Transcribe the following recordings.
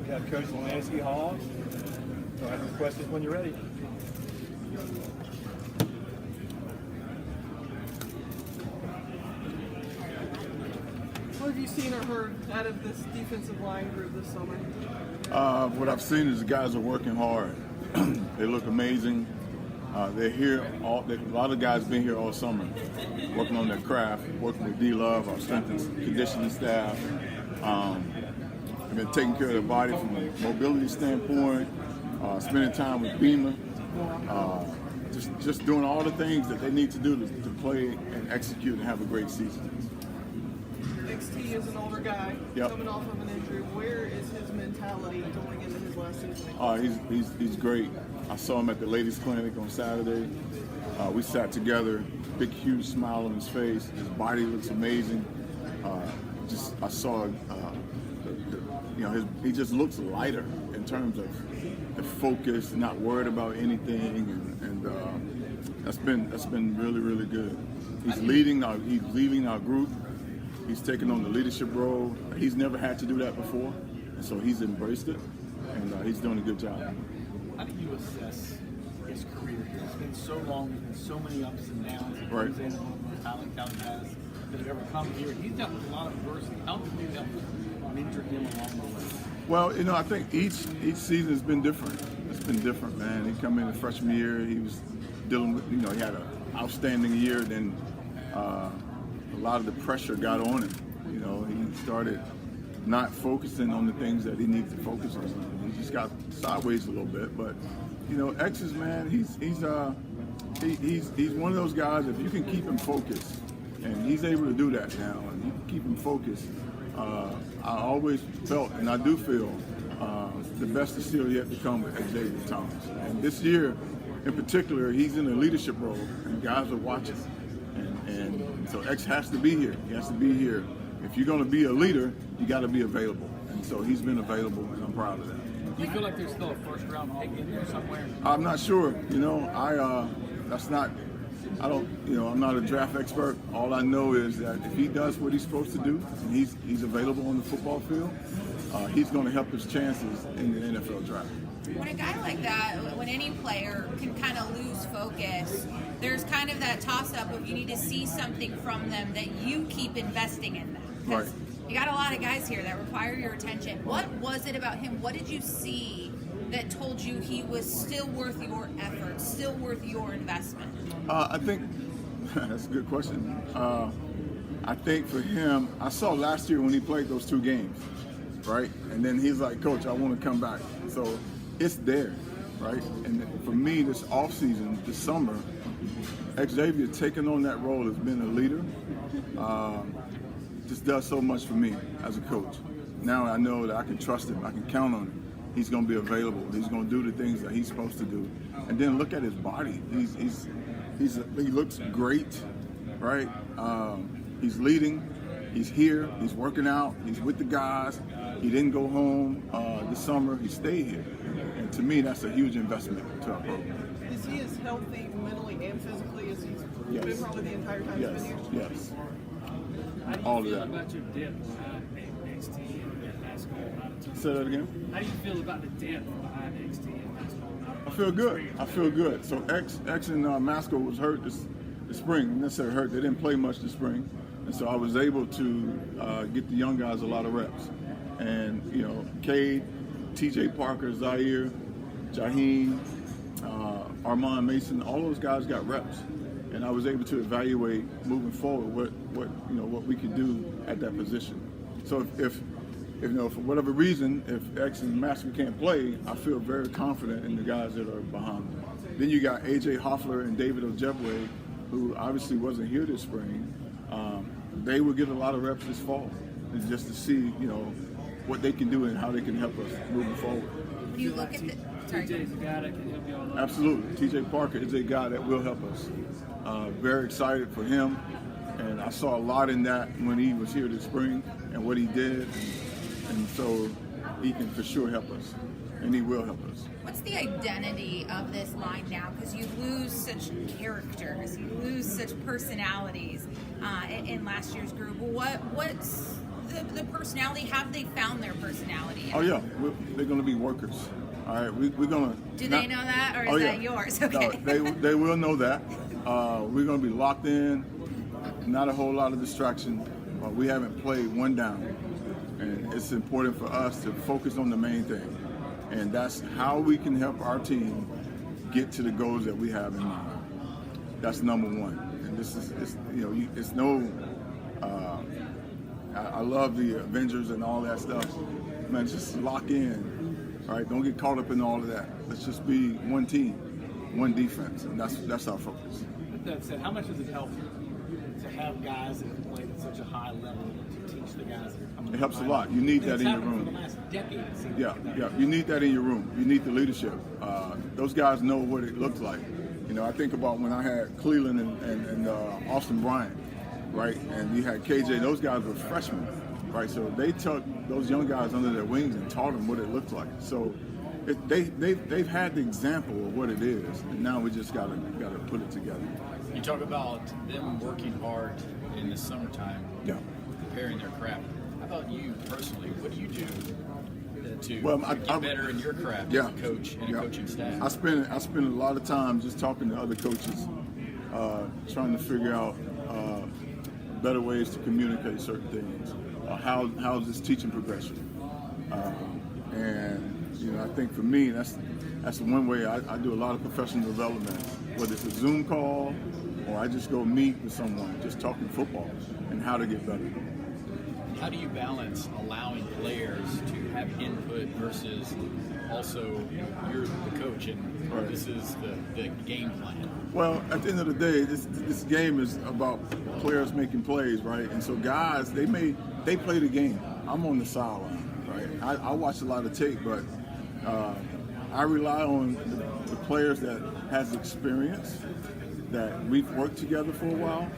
We have Coach Lemanski Hall. So I have your questions when you're ready. What have you seen or heard out of this defensive line group this summer? What I've seen is the guys are working hard. They look amazing. They're here. A lot of guys been here all summer, working on their craft, working with D-Love, our strength and conditioning staff. I've been taking care of their body from a mobility standpoint, spending time with Beamer, just doing all the things that they need to do to play and execute and have a great season. XT is an older guy coming off of an injury. Where is his mentality going into his last season? He's great. I saw him at the ladies' clinic on Saturday. We sat together, big, huge smile on his face. His body looks amazing. I saw, he just looks lighter in terms of the focus, not worried about anything, and that's been really, really good. He's leading our group. He's taken on the leadership role. He's never had to do that before, and so he's embraced it, and he's doing a good job. How do you assess his career here? It's been so long, there's been so many ups and downs. Right. He's one of the most talented guys that have ever come here. He's dealt with a lot of adversity. How did you help mentor him along the way? Well, I think each season has been different. It's been different, man. He come in the freshman year, he was dealing with, he had an outstanding year. Then a lot of the pressure got on him. He started not focusing on the things that he needs to focus on. He just got sideways a little bit. But X is, man, he's one of those guys. If you can keep him focused, and he's able to do that now, and you can keep him focused. I always felt, and I do feel, the best is still yet to come with Xavier Thomas. And this year, in particular, he's in a leadership role, and guys are watching. And so X has to be here. He has to be here. If you're going to be a leader, you got to be available. And so he's been available, and I'm proud of that. Do you feel like there's still a first-round pick in there somewhere? I'm not sure. I'm not a draft expert. All I know is that if he does what he's supposed to do, and he's available on the football field, he's going to help his chances in the NFL draft. When a guy like that, when any player can kind of lose focus, there's kind of that toss-up of you need to see something from them that you keep investing in them. Right. You got a lot of guys here that require your attention. What was it about him? What did you see that told you he was still worth your effort, still worth your investment? I think that's a good question. I think for him, I saw last year when he played those 2 games, right? And then he's like, Coach, I want to come back. So it's there, right? And for me, this offseason, this summer, Xavier taking on that role has been a leader. Just does so much for me as a coach. Now I know that I can trust him. I can count on him. He's going to be available. He's going to do the things that he's supposed to do. And then look at his body. He looks great, right? He's leading. He's here. He's working out. He's with the guys. He didn't go home this summer. He stayed here. And to me, that's a huge investment to our program. Is he as healthy mentally and physically as he's been probably the entire time Yes. he's been here? Yes. How do you All of feel that. about your depth behind XT and basketball? Say that again? How do you feel about the depth behind XT and basketball? I feel good. So X and Masco was hurt this spring. Not necessarily hurt. They didn't play much this spring. And so I was able to get the young guys a lot of reps. And, Cade, TJ Parker, Zaire, Jaheim, Armand Mason, all those guys got reps. And I was able to evaluate moving forward what we could do at that position. So if for whatever reason, if X and Master can't play, I feel very confident in the guys that are behind them. Then you got AJ Hoffler and David Ojebwe, who obviously wasn't here this spring. They will get a lot of reps this fall, and just to see what they can do and how they can help us moving forward. If you look at the TJ's a guy that can help you all out. Absolutely. TJ Parker is a guy that will help us. Very excited for him. And I saw a lot in that when he was here this spring and what he did. And so he can for sure help us. And he will help us. What's the identity of this line now? Because you lose such characters, you lose such personalities in last year's group. What's the personality? Have they found their personality? Oh yeah, they're going to be workers. All right, we're going to. Do they know that, or is that yours? Okay. No, they will know that. We're going to be locked in. Not a whole lot of distraction. We haven't played one down, and it's important for us to focus on the main thing, and that's how we can help our team get to the goals that we have in mind. That's number one. And this is, it's no. I love the Avengers and all that stuff. Man, just lock in, all right? Don't get caught up in all of that. Let's just be one team, one defense, and that's our focus. With that said, how much does it help to have guys that can play at such a high level to teach the guys that are coming? It helps a lot. You need that in your room. For the last decade, it seems Yeah. You need that in your room. You need the leadership. Those guys know what it looks like. I think about when I had Cleveland and Austin Bryant, right? And you had KJ. Those guys were freshmen, right? So they took those young guys under their wings and taught them what it looked like. So they've had the example of what it is, and now we just gotta put it together. You talk about them working hard in the summertime, preparing their craft. How about you personally? What do you do to get better in your craft as a coach and a coaching staff? I spend a lot of time just talking to other coaches, trying to figure out better ways to communicate certain things. How's this teaching progression? And I think for me, that's the one way I do a lot of professional development, whether it's a Zoom call or I just go meet with someone, just talking football and how to get better. How do you balance allowing players to have input versus also you're the coach and this is the game plan? Well, at the end of the day, this game is about players making plays, right? And so guys, they play the game. I'm on the sideline, right? I watch a lot of tape, but I rely on the players that has experience, that we've worked together for a while,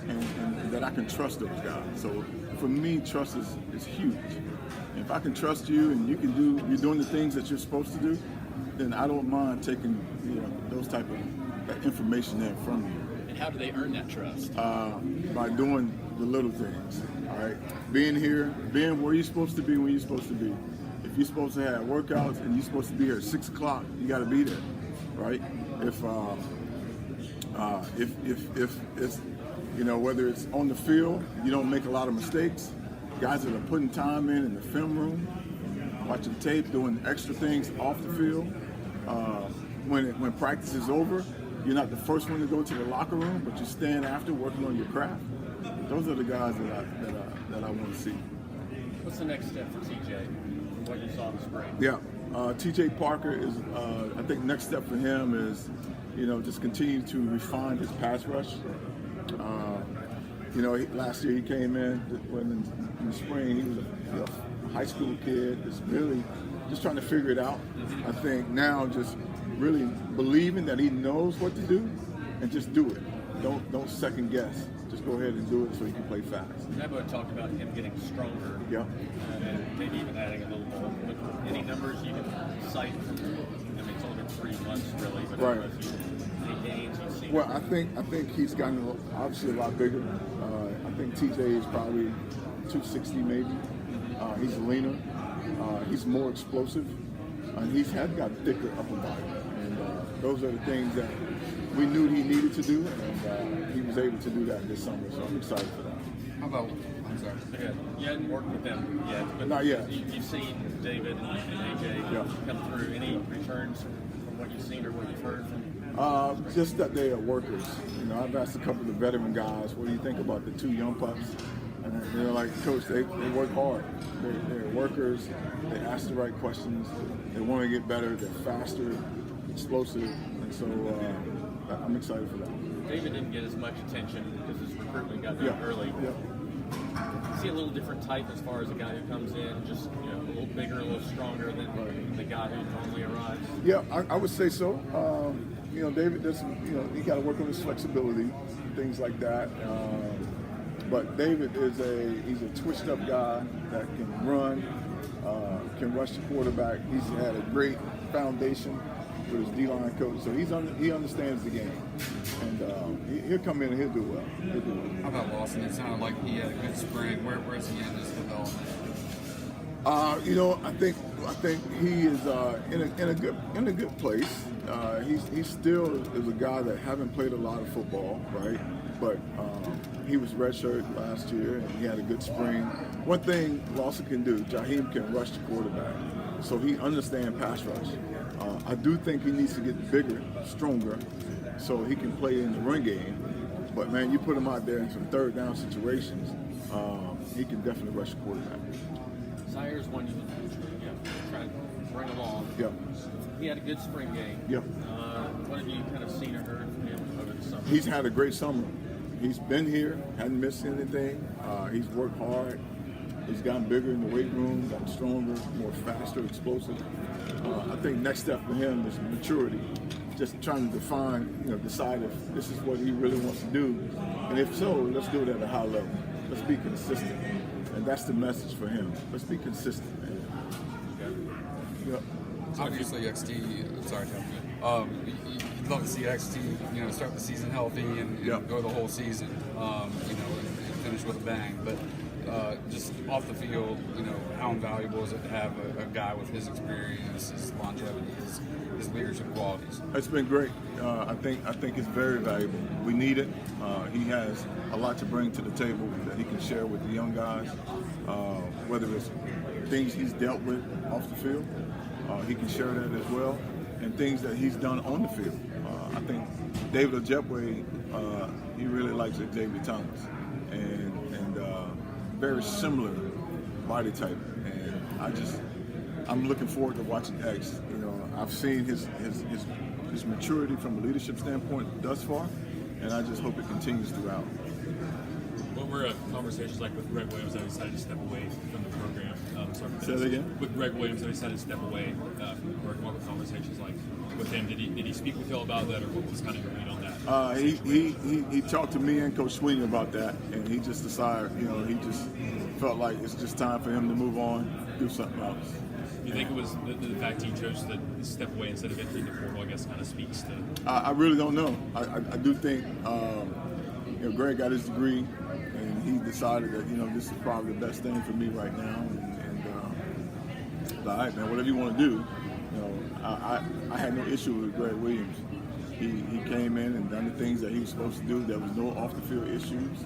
and that I can trust those guys. So for me, trust is huge. And if I can trust you and you're doing the things that you're supposed to do, then I don't mind taking those type of that information in from you. And how do they earn that trust? By doing the little things. All right, being here, being where you're supposed to be when you're supposed to be. If you're supposed to have workouts and you're supposed to be here at 6 o'clock, you got to be there, right? If it's whether it's on the field, you don't make a lot of mistakes. Guys that are putting time in the film room, watching tape, doing extra things off the field. When practice is over, you're not the first one to go to the locker room, but you stand after working on your craft. Those are the guys that I want to see. What's the next step for TJ from what you saw in the spring? Yeah, TJ Parker is. I think next step for him is, just continue to refine his pass rush. Last year he came in in the spring. He was a high school kid, just really just trying to figure it out. I think now just really believing that he knows what to do and just do it. Don't second guess. Just go ahead and do it so he can play fast. Nebo talked about him getting stronger. Yeah. And maybe even adding a little more. Any numbers you can cite from, it's only been 3 months really, but right. Any gains you've seen? Well, I think he's gotten obviously a lot bigger. I think TJ is probably 260 maybe. He's leaner. He's more explosive. And he's got thicker upper body. And those are the things that we knew he needed to do, and he was able to do that this summer, so I'm excited for that. How about, I'm sorry. Yeah, you hadn't worked with them yet, but not yet. You've seen David and AJ come through. Any returns from what you've seen or what you've heard from them? Just that they are workers. I've asked a couple of the veteran guys, what do you think about the 2 young pups? And they're like, Coach, they work hard. They're workers. They ask the right questions. They want to get better. They're faster, explosive, and so I'm excited for that. David didn't get as much attention because his recruitment got done early. Yeah. Is he a little different type as far as a guy who comes in, just a little bigger, a little stronger than the guy who normally arrives? Yeah, I would say so. David does. He got to work on his flexibility, things like that. But David he's a twitched up guy that can run, can rush the quarterback. He's had a great foundation with his D-line coach, so he understands the game, and he'll come in and he'll do well. How about Lawson? It sounded like he had a good spring. Where's he in his development? I think he is in a good place. He still is a guy that haven't played a lot of football, right? But he was redshirt last year, and he had a good spring. One thing Lawson can do, Jaheim can rush the quarterback, so he understands pass rush. I do think he needs to get bigger, stronger, so he can play in the run game. But man, you put him out there in some third down situations, he can definitely rush the quarterback. Zaire's one you try to bring along. Yep. He had a good spring game. Yep. What have you kind of seen or heard from him over the summer? He's had a great summer. He's been here, hadn't missed anything. He's worked hard. He's gotten bigger in the weight room, gotten stronger, more faster, explosive. I think next step for him is maturity. Just trying to decide if this is what he really wants to do. And if so, let's do it at a high level. Let's be consistent. And that's the message for him. Let's be consistent, man. Yep. Obviously, XT. Sorry, Tom. You'd love to see XT, start the season healthy and go the whole season, and finish with a bang. But just off the field, how invaluable is it to have a guy with his experience, his longevity, his leadership qualities? It's been great. I think it's very valuable. We need it. He has a lot to bring to the table that he can share with the young guys, whether it's things he's dealt with off the field. He can share that as well, and things that he's done on the field. I think David Ojebwe, he really likes Xavier Thomas, and very similar body type. And I'm looking forward to watching X. I've seen his maturity from a leadership standpoint thus far, and I just hope it continues throughout. What were conversations like with Greg Williams that he decided to step away from the program? Say that again? With Greg Williams that he decided to step away from the program, what were conversations like with him? Did he speak with you all about that, or what was kind of your read on that? He talked to me and Coach Sweeney about that, and he just decided, he just felt like it's just time for him to move on, do something else. Do you think it was the fact he chose to step away instead of entering the portal, I guess, kind of speaks to? I really don't know. I do think, Greg got his degree, and he decided that, this is probably the best thing for me right now. All right, man, whatever you want to do. I had no issue with Greg Williams. He came in and done the things that he was supposed to do. There was no off-the-field issues,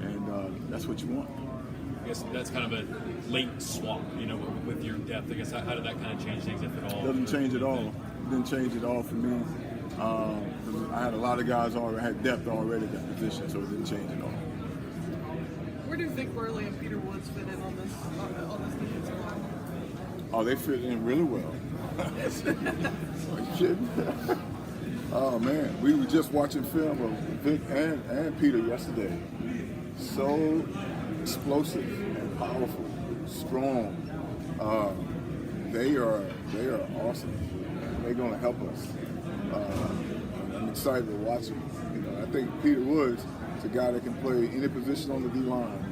and that's what you want. I guess that's kind of a late swap, with your depth. I guess how did that kind of change things, if at all? Doesn't change at all. It didn't change at all for me. I had a lot of guys already had depth already at that position, so it didn't change at all. Where do you think Burley and Peter Woods fit in on this defensive line? Oh, they fit in really well. Are you kidding? Oh man, we were just watching film of Vic and Peter yesterday. So explosive and powerful, strong. They are awesome. They're going to help us. I'm excited to watch them. I think Peter Woods is a guy that can play any position on the D-line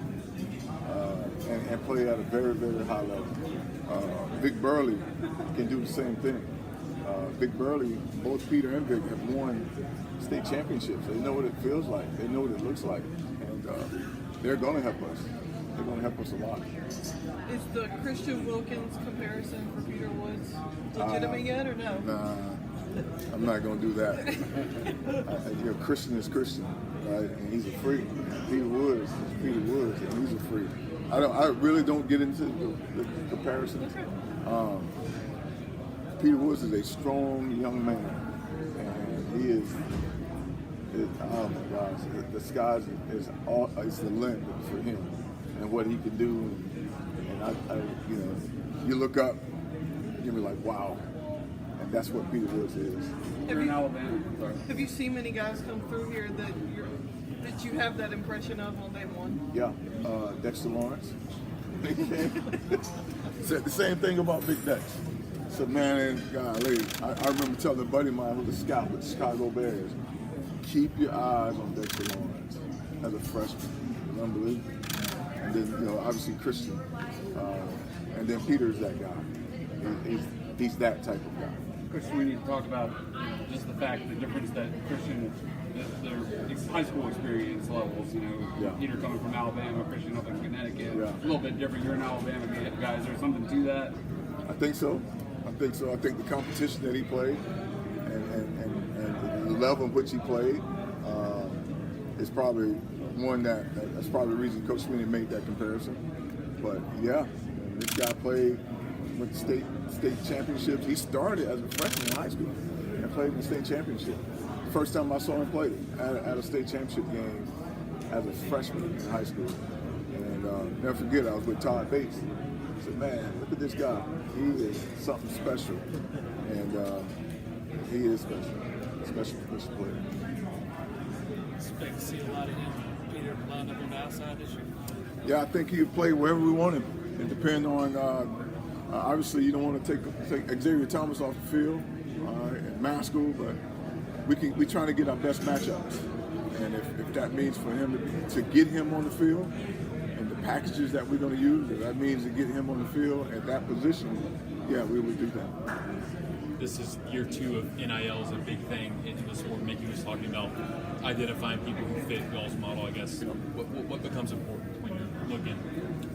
and play at a very, very high level. Vic Burley can do the same thing. Vic Burley, both Peter and Vic have won state championships. They know what it feels like. They know what it looks like. And they're going to help us. They're going to help us a lot. Is the Christian Wilkins comparison for Peter Woods legitimate yet or no? Nah, I'm not going to do that. Christian is Christian, right? And he's a freak. Peter Woods is Peter Woods, and he's a freak. I really don't get into the comparisons. Peter Woods is a strong young man, and he is oh my gosh, the sky is the limit for him and what he can do. And you look up, you'll be like, wow, and that's what Peter Woods is. Have you seen many guys come through here that you have that impression of on day one? Yeah, Dexter Lawrence. Said the same thing about Big Dex. Said, man, golly, I remember telling a buddy of mine who's a scout with the Chicago Bears, keep your eyes on Dexter Lawrence as a freshman. Unbelievable. And then, obviously Christian. And then Peter's that guy. He's that type of guy. Coach Sweeney talked about just the fact, the difference that Christian, their high school experience levels, Peter coming from Alabama, Christian up in Connecticut, a little bit different. You're an Alabama guy. Is there something to that? I think so. I think the competition that he played and the level in which he played is probably one that's probably the reason Coach Sweeney made that comparison. But yeah, this guy played with the state championships. He started as a freshman in high school and played in the state championship. The first time I saw him play at a state championship game as a freshman in high school. And never forget, I was with Todd Bates. I said, man, look at this guy. He is something special. And he is special player. Expect to see a lot of him, Peter, lined up on the outside this year. Yeah, I think he'll play wherever we want him. It depends on, obviously you don't want to take Xavier Thomas off the field at Maskell, but we trying to get our best matchups. And if that means for him to get him on the field and the packages that we're going to use, if that means to get him on the field at that position, yeah, we would do that. This is year 2 of NIL is a big thing in the sport. Mickey was talking about identifying people who fit y'all's model, I guess. What becomes important when you're looking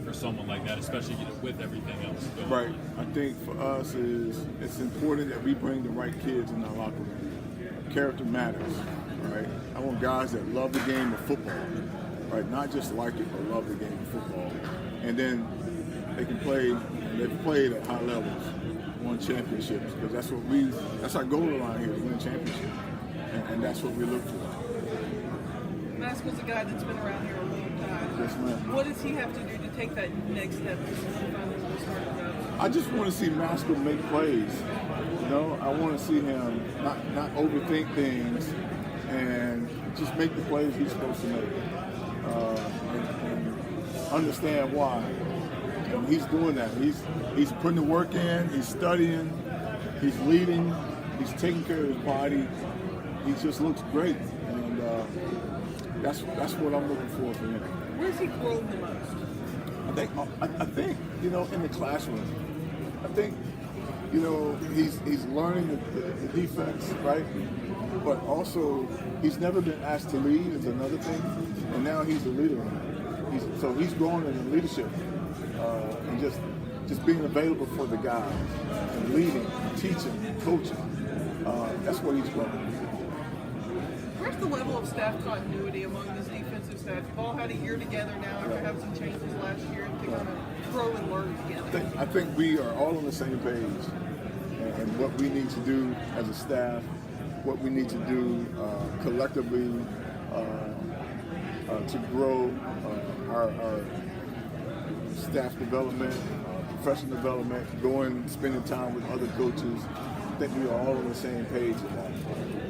for someone like that, especially with everything else going on? Right. I think for us it's important that we bring the right kids in our locker room. Character matters, right? I want guys that love the game of football, right? Not just like it, but love the game of football. And then they can play, they've played at high levels, won championships, because that's our goal around here, to win a championship. And that's what we look for. Maskell's a guy that's been around here a long time. Yes, ma'am. What does he have to do to take that next step to finally start to go? I just want to see Maskell make plays. I want to see him not overthink things and just make the plays he's supposed to make. And understand why. And he's doing that. He's putting the work in, he's studying, he's leading, he's taking care of his body. He just looks great. And that's what I'm looking for from him. Where's he grown the most? I think in the classroom. I think he's learning the defense, right? But also he's never been asked to lead is another thing, and now he's a leader. So he's growing in leadership and just being available for the guys and leading, teaching, coaching. That's what he's growing. Where's the level of staff continuity among this defensive staff? You've all had a year together now after having some changes last year to kind of grow and learn together. I think we are all on the same page, and what we need to do as a staff, what we need to do collectively to grow our staff development, professional development, spending time with other coaches. I think we are all on the same page in that.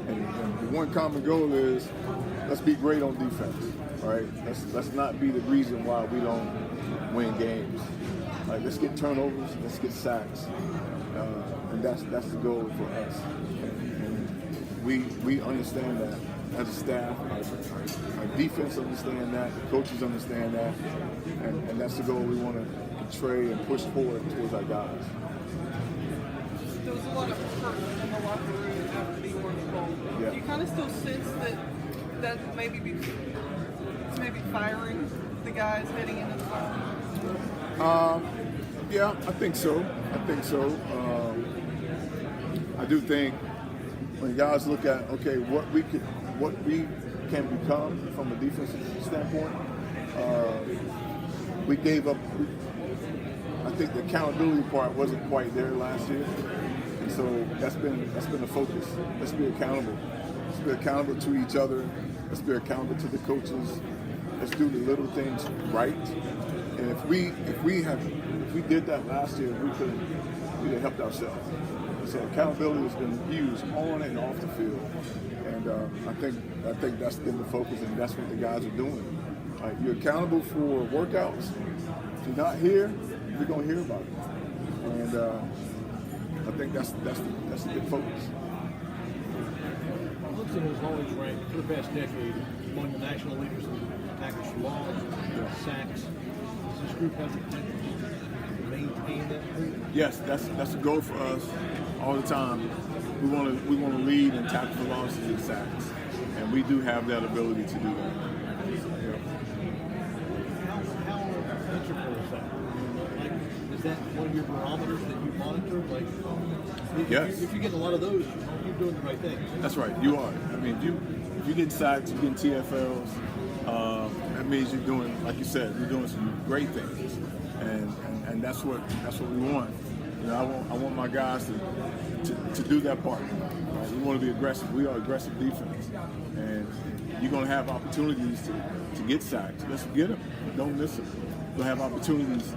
And the one common goal is let's be great on defense, right? Let's not be the reason why we don't win games. Like, let's get turnovers, let's get sacks, and that's the goal for us. And we understand that as a staff. Our defense understand that, the coaches understand that, and that's the goal we want to portray and push forward towards our guys. There was a lot of hurt in the locker room after the Orange Bowl. Yeah. Do you kind of still sense that it's maybe firing the guys heading into the final? Yeah, I think so. I do think when guys look at what we can become from a defensive standpoint, we gave up. I think the accountability part wasn't quite there last year, and so that's been a focus. Let's be accountable. Let's be accountable to each other. Let's be accountable to the coaches. Let's do the little things right. And if we did that last year, we'd have helped ourselves. So accountability has been huge on and off the field, and I think that's been the focus, and that's what the guys are doing. Like, you're accountable for workouts. If you're not here, we're gonna hear about it, and I think that's the big focus. Clemson was always ranked for the past decade among the national leaders in tackles for loss, sacks. Does this group have the potential to maintain that group? Yes, that's a goal for us. all the time, we want to lead in tackle for losses and sacks, and we do have that ability to do that. How integral is that? Like, is that one of your barometers that you monitor? Like, Yes. if you get a lot of those, you're doing the right thing. That's right, you are. I mean, if you get sacks, you're getting TFLs, that means you're doing, like you said, you're doing some great things, and that's what we want. You know, I want my guys to do that part. Right? We want to be aggressive. We are aggressive defense, and you're going to have opportunities to get sacks. Let's get them. Don't miss them. You'll have opportunities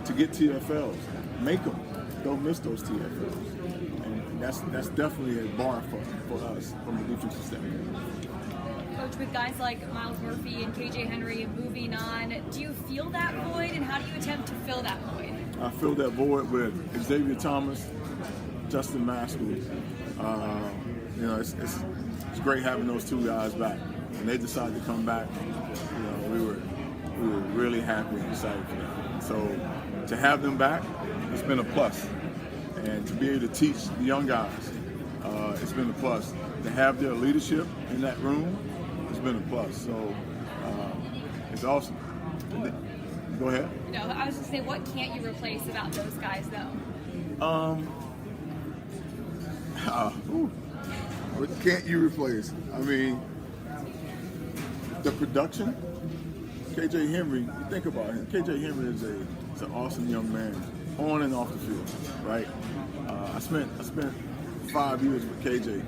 to get TFLs. Make them. Don't miss those TFLs. And that's definitely a bar for us from the defensive standpoint. Coach, with guys like Miles Murphy and KJ Henry moving on, do you feel that void, and how do you attempt to fill that void? I fill that void with Xavier Thomas, Justin Maskell. You know, it's great having those two guys back. When they decided to come back, you know, we were really happy and excited for them. So to have them back, it's been a plus. And to be able to teach the young guys, it's been a plus. To have their leadership in that room, it's been a plus. So it's awesome. Go ahead. No, I was just saying, what can't you replace about those guys, though? What can't you replace? I mean, the production. KJ Henry, you think about him. KJ Henry is an awesome young man, on and off the field, right? I spent 5 years with KJ,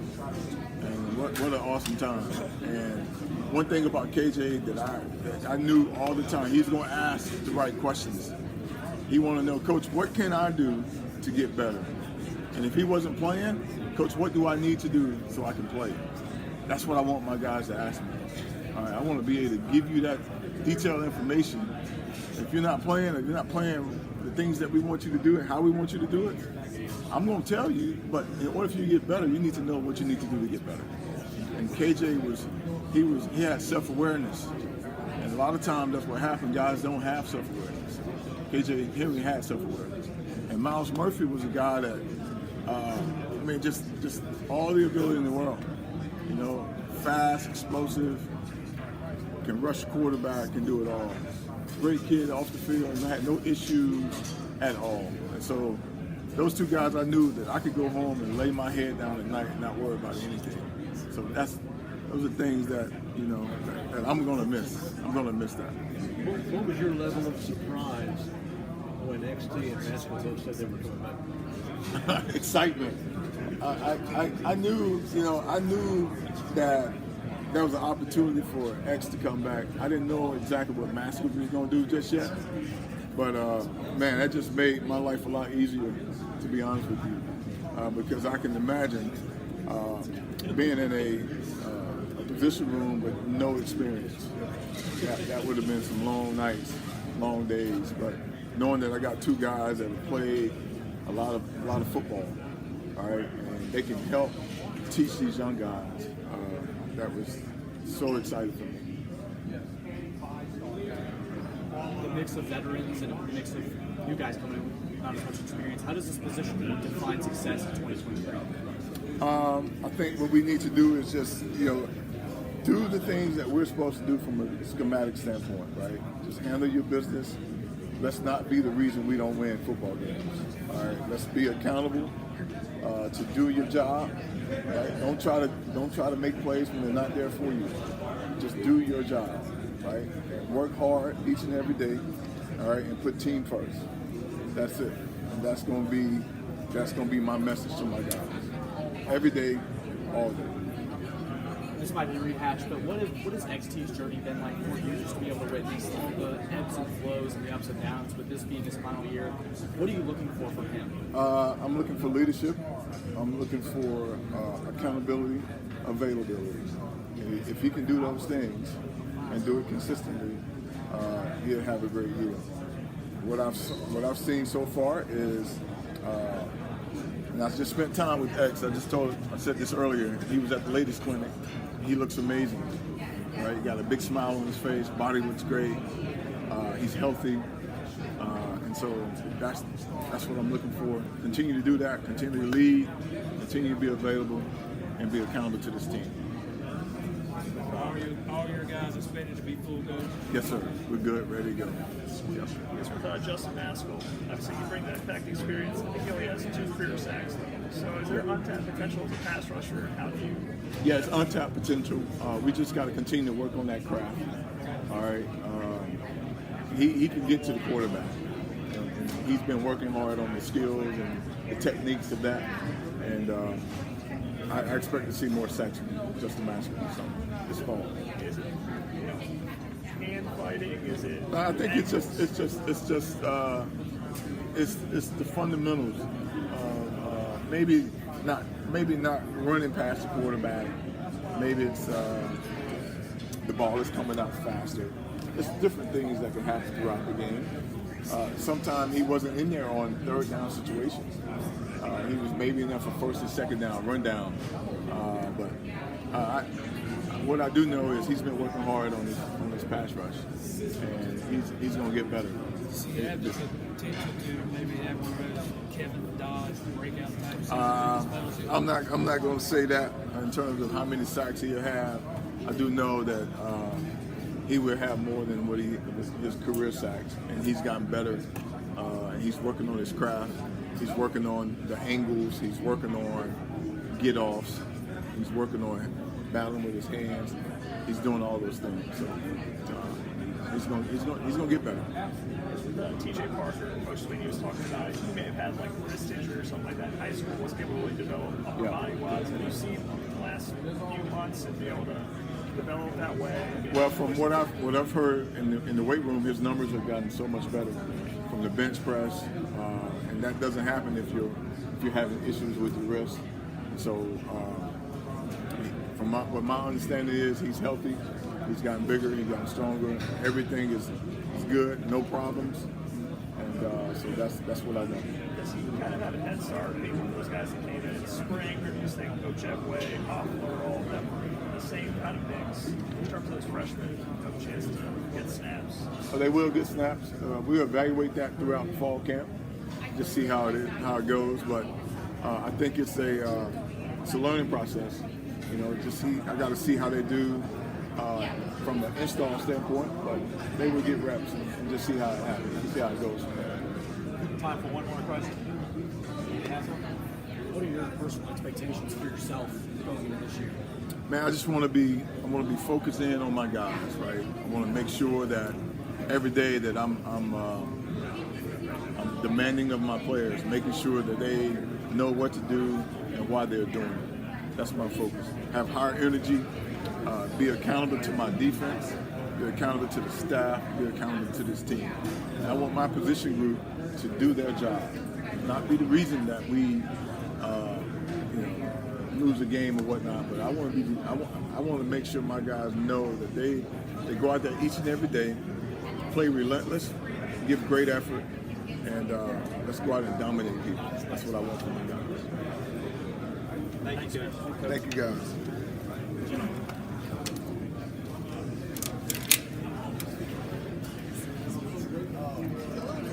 and what an awesome time. And one thing about KJ that I knew all the time, he's going to ask the right questions. He wanted to know, Coach, what can I do to get better? And if he wasn't playing, Coach, what do I need to do so I can play? That's what I want my guys to ask me. All right, I want to be able to give you that detailed information. If you're not playing, the things that we want you to do and how we want you to do it, I'm going to tell you, but in order for you to get better, you need to know what you need to do to get better. And KJ he had self-awareness. And a lot of times that's what happens. Guys don't have self-awareness. KJ Henry had self-awareness. And Miles Murphy was a guy that, just all the ability in the world. You know, fast, explosive, can rush the quarterback, can do it all. Great kid off the field, and I had no issues at all. And so those two guys, I knew that I could go home and lay my head down at night and not worry about anything. So those are things that, you know, that I'm going to miss. I'm going to miss that. What was your level of surprise when XT and Maskell both said they were coming back? Excitement. I knew that there was an opportunity for X to come back. I didn't know exactly what Maskell was going to do just yet. But, man, that just made my life a lot easier, to be honest with you. Because I can imagine being in a position room with no experience. That would have been some long nights, long days. But knowing that I got two guys that have played a lot of football, all right, and they can help teach these young guys, that was so exciting for me. The mix of veterans and a mix of new guys coming in with not as much experience, how does this position define success in 2023? I think what we need to do is just, do the things that we're supposed to do from a schematic standpoint, right? Just handle your business. Let's not be the reason we don't win football games. All right, let's be accountable to do your job. Right? Don't try to make plays when they're not there for you. Just do your job, right? Work hard each and every day, all right, and put team first. That's it. And that's gonna be my message to my guys. Every day, all day. This might be rehashed, but what has XT's journey been like for you, just to be able to witness all the ebbs and flows and the ups and downs, with this being his final year? What are you looking for from him? I'm looking for leadership. I'm looking for accountability, availability. If he can do those things and do it consistently, he'll have a great year. What I've seen so far is, and I just spent time with X. I said this earlier. He was at the latest clinic. He looks amazing. Right? He got a big smile on his face. Body looks great. He's healthy. And And so that's what I'm looking for. Continue to do that, continue to lead, continue to be available, and be accountable to this team. All your guys expected to be full go? Yes, sir. We're good, ready to go. Yes, sir. It's with Justin Maskell. Obviously, you bring that back experience. I think he only has 2 career sacks. So is there untapped potential as a pass rusher? How do you? Yeah, it's untapped potential. We just got to continue to work on that craft. All right. He can get to the quarterback. And he's been working hard on the skills and the techniques of that. And I expect to see more sacks from Justin Maskell this fall. Is it hand fighting? Is it? I think it's the fundamentals. Maybe not running past the quarterback. Maybe it's the ball is coming out faster. It's different things that can happen throughout the game. Sometimes he wasn't in there on third down situations. He was maybe in there for first and second down, run down. But what I do know is he's been working hard on his pass rush, and he's going to get better. You have this potential to maybe have one of those Kevin Dodge breakout type seasons. I'm not going to say that in terms of how many sacks he'll have. I do know that he will have more than what his career sacks, and he's gotten better. He's working on his craft. He's working on the angles. He's working on get-offs. He's working on battling with his hands. He's doing all those things. So he's going to get better. T.J. Parker, Coach Sweeney was talking about it. He may have had like wrist injury or something like that in high school. Wasn't able to really develop upper body wise. Have you seen in the last few months and be able to develop that way? Well, from what I've heard in the weight room, his numbers have gotten so much better from the bench press, and that doesn't happen if you're having issues with your wrist. So, from what my understanding is, he's healthy. He's gotten bigger. He's gotten stronger. Everything is good. No problems. And so that's what I know. Does he kind of have a head start? Being one of those guys that came in spring, or do you think Jeff Way, Hoffler, all of them were the same kind of mix in terms of those freshmen have a chance to get snaps? They will get snaps. We'll evaluate that throughout the fall camp, just see how it goes. But I think it's a learning process. You know, I got to see how they do from the install standpoint, but they will get reps and just see how it happens, see how it goes from there. Time for one more question. What are your personal expectations for yourself going into this year? Man, I just want to be focused in on my guys, right? I want to make sure that every day that I'm demanding of my players, making sure that they know what to do and why they're doing it. That's my focus. Have higher energy, be accountable to my defense, be accountable to the staff, be accountable to this team. And I want my position group to do their job, not be the reason that we lose a game or whatnot. But I want to make sure my guys know that they go out there each and every day, play relentless, give great effort, and let's go out and dominate people. That's what I want from my guys. Thank you, guys. Thank you, guys.